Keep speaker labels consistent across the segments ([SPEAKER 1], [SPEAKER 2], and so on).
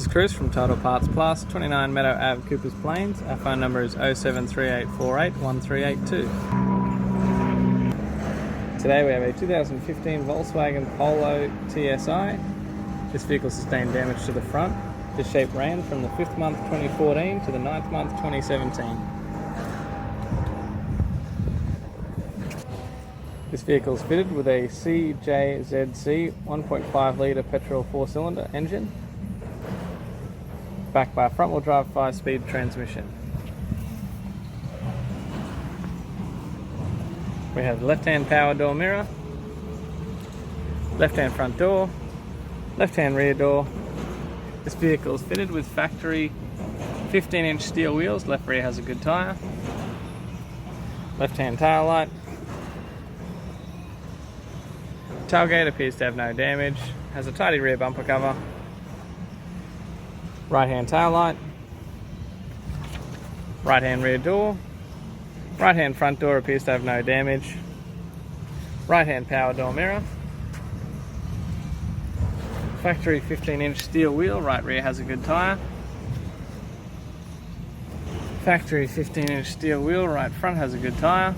[SPEAKER 1] Chris from Total Parts Plus, 29 Meadow Ave, Coopers Plains. Our phone number is 0738481382. Today we have a 2015 Volkswagen Polo TSI. This vehicle sustained damage to the front. This shape ran from the 5th month 2014 to the 9th month 2017. This vehicle is fitted with a CJZC 1.5 litre petrol 4-cylinder engine, backed by a front-wheel drive 5-speed transmission. We have left-hand power door mirror, left-hand front door, left-hand rear door. This vehicle is fitted with factory 15-inch steel wheels. Left rear has a good tyre. Left-hand tail light. Tailgate appears to have no damage. Has a tidy rear bumper cover. Right-hand tail light. Right-hand rear door. Right-hand front door appears to have no damage. Right-hand power door mirror. Factory 15-inch steel wheel. Right rear has a good tyre. Factory 15-inch steel wheel. Right front has a good tyre.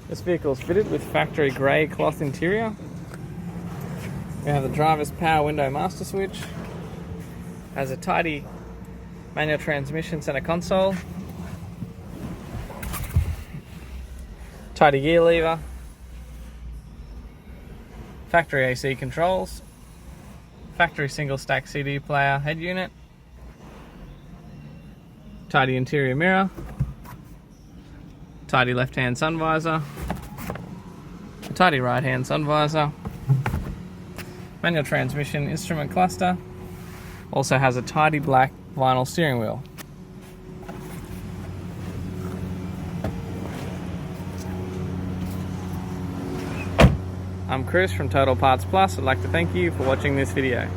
[SPEAKER 1] This vehicle is fitted with factory grey cloth interior. We have the driver's power window master switch. Has a tidy manual transmission center console. Tidy gear lever. Factory AC controls. Factory single stack CD player head unit. Tidy interior mirror. Tidy left hand sun visor. Tidy right hand sun visor. Manual transmission instrument cluster. Also has a tidy black vinyl steering wheel. I'm Chris from Total Parts Plus. I'd like to thank you for watching this video.